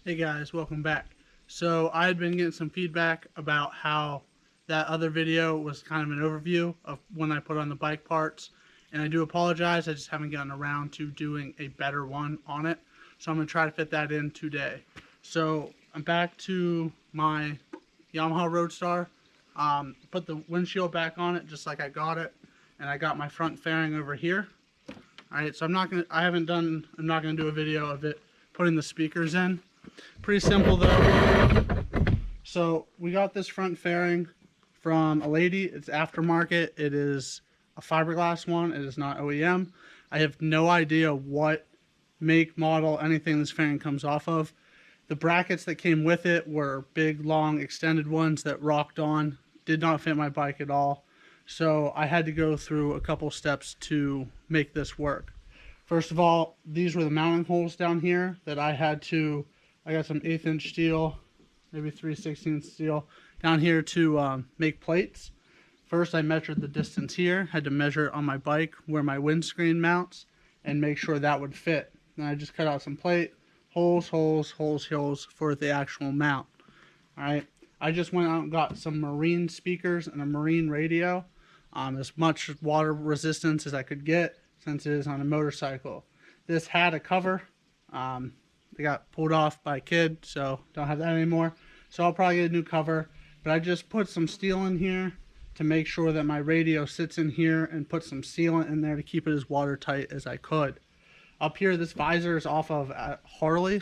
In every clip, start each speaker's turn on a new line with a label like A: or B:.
A: Hey guys, welcome back. So I had been getting some feedback about how that other video was kind of an overview of when I put on the bike parts. And I do apologize, I just haven't gotten around to doing a better one on it. So I'm going to try to fit that in today. So I'm back to my Yamaha Roadstar. Put the windshield back on it just like I got it. And I got my front fairing over here. Alright, so I'm not going to do a video of it putting the speakers in. Pretty simple though. So we got this front fairing from a lady. It's aftermarket. It is a fiberglass one. It is not OEM. I have no idea what make, model, anything this fairing comes off of. The brackets that came with it were big, long, extended ones that rocked on. Did not fit my bike at all. So I had to go through a couple steps to make this work. First of all, these were the mounting holes down here that I got some 1/8 inch steel, maybe 3/16 steel down here to make plates. First I measured the distance here, had to measure it on my bike where my windscreen mounts and make sure that would fit. Then I just cut out some plate, holes for the actual mount. Alright, I just went out and got some marine speakers and a marine radio, as much water resistance as I could get since it is on a motorcycle. This had a cover. They got pulled off by a kid, so don't have that anymore. So I'll probably get a new cover. But I just put some steel in here to make sure that my radio sits in here and put some sealant in there to keep it as watertight as I could. Up here, this visor is off of a Harley.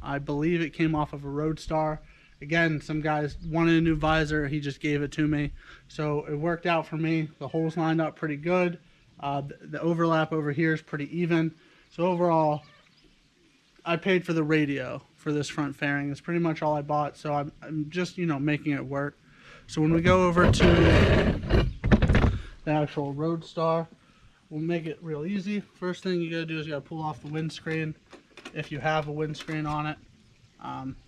A: I believe it came off of a Roadstar. Again, some guys wanted a new visor. He just gave it to me. So it worked out for me. The holes lined up pretty good. The overlap over here is pretty even. So overall, I paid for the radio for this front fairing. It's pretty much all I bought, so I'm just, making it work. So when we go over to the actual Roadstar, we'll make it real easy. First thing you gotta do is you gotta pull off the windscreen if you have a windscreen on it.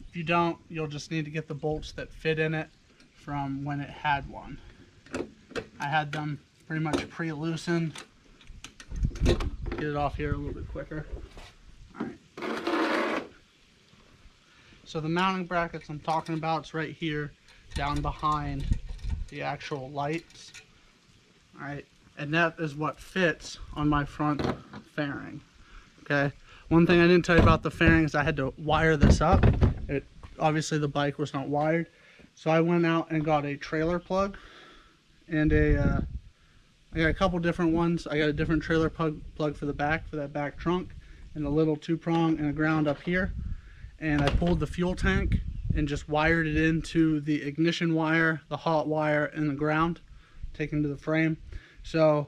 A: If you don't, you'll just need to get the bolts that fit in it from when it had one. I had them pretty much pre-loosened. Get it off here a little bit quicker. So the mounting brackets I'm talking about is right here, down behind the actual lights. Alright, and that is what fits on my front fairing. Okay, one thing I didn't tell you about the fairing is I had to wire this up. Obviously the bike was not wired, so I went out and got a trailer plug and I got a couple different ones. I got a different trailer plug for the back, for that back trunk, and a little 2-prong and a ground up here. And I pulled the fuel tank and just wired it into the ignition wire, the hot wire, and the ground, taken to the frame. So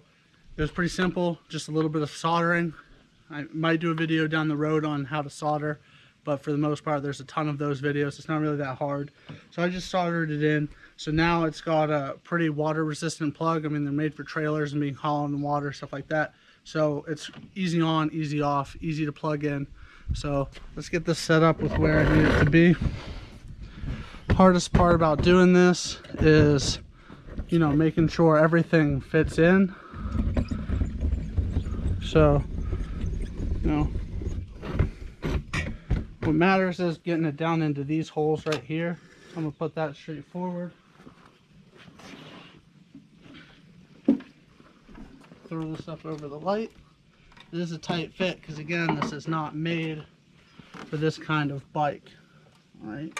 A: it was pretty simple, just a little bit of soldering. I might do a video down the road on how to solder, but for the most part there's a ton of those videos. It's not really that hard. So I just soldered it in. So now it's got a pretty water resistant plug. I mean, they're made for trailers and being hauled in water, stuff like that. So it's easy on, easy off, easy to plug in. So let's get this set up with where I need it to be. Hardest part about doing this is, making sure everything fits in. So, what matters is getting it down into these holes right here. I'm gonna put that straight forward. Throw this up over the light. This is a tight fit because, again, this is not made for this kind of bike. Alright,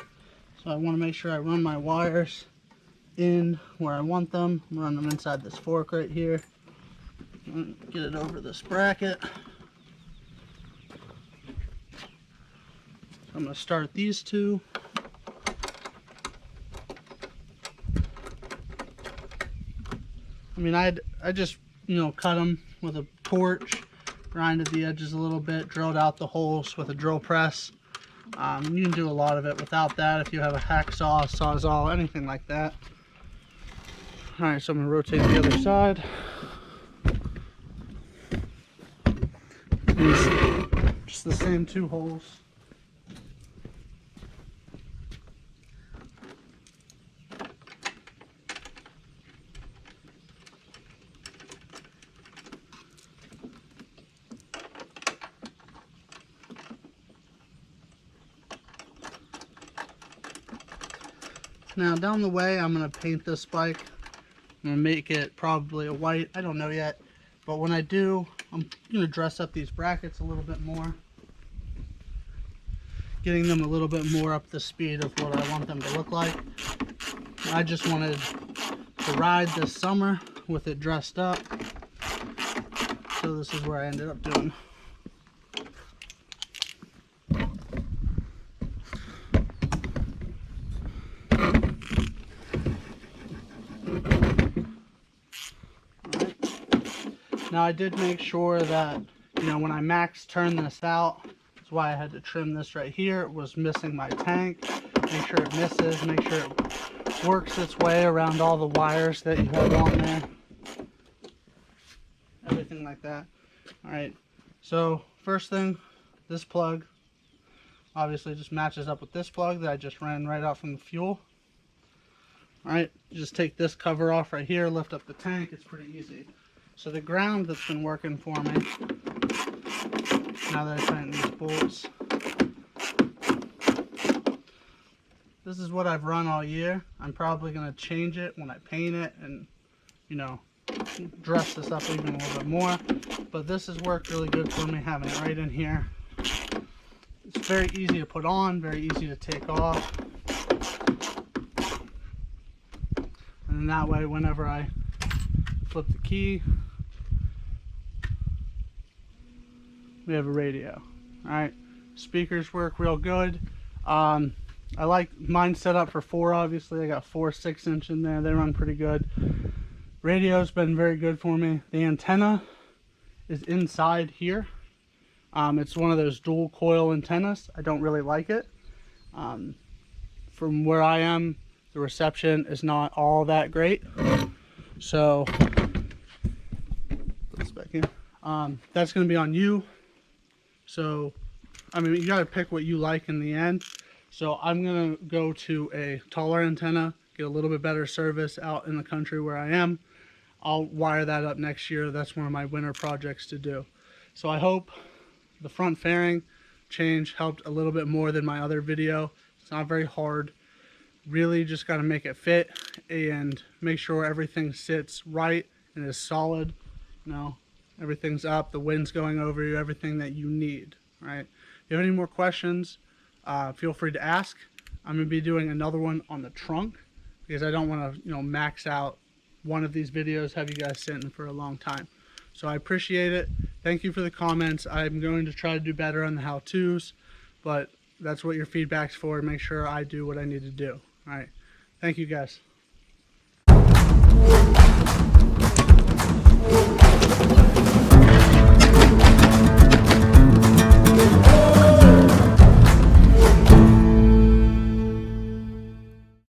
A: so I want to make sure I run my wires in where I want them. Run them inside this fork right here. Get it over this bracket. So I'm going to start these two. I mean, I just, cut them with a torch. Grinded the edges a little bit, drilled out the holes with a drill press. You can do a lot of it without that if you have a hacksaw, sawzall, anything like that. Alright, so I'm going to rotate the other side. Just the same 2 holes. Now down the way, I'm going to paint this bike. I'm going to make it probably a white. I don't know yet. But when I do, I'm going to dress up these brackets a little bit more. Getting them a little bit more up the speed of what I want them to look like. I just wanted to ride this summer with it dressed up. So this is where I ended up doing. Now I did make sure that, you know, when I max turn this out, that's why I had to trim this right here. It was missing my tank. Make sure it misses, make sure it works its way around all the wires that you have on there. Everything like that. Alright, so first thing, this plug obviously just matches up with this plug that I just ran right out from the fuel. Alright, just take this cover off right here, lift up the tank, it's pretty easy. So the ground that's been working for me, now that I tighten these bolts, this is what I've run all year. I'm probably going to change it when I paint it and, you know, dress this up even a little bit more. But this has worked really good for me, having it right in here. It's very easy to put on, very easy to take off. And then that way, whenever I flip the key, we have a radio. Alright, speakers work real good. I like mine set up for 4, obviously. I got 4 6-inch in there. They run pretty good. Radio's been very good for me. The antenna is inside here. It's one of those dual coil antennas. I don't really like it. From where I am, the reception is not all that great. So, put this back in. That's going to be on you. So, I mean, you got to pick what you like in the end. So I'm going to go to a taller antenna, get a little bit better service out in the country where I am. I'll wire that up next year. That's one of my winter projects to do. So I hope the front fairing change helped a little bit more than my other video. It's not very hard. Really just got to make it fit and make sure everything sits right and is solid. You know, everything's up, the wind's going over you, everything that you need, right? If you have any more questions, feel free to ask. I'm going to be doing another one on the trunk because I don't want to, you know, max out one of these videos, have you guys sitting for a long time. So I appreciate it. Thank you for the comments. I'm going to try to do better on the how-tos, but that's what your feedback's for. Make sure I do what I need to do. All right. Thank you, guys.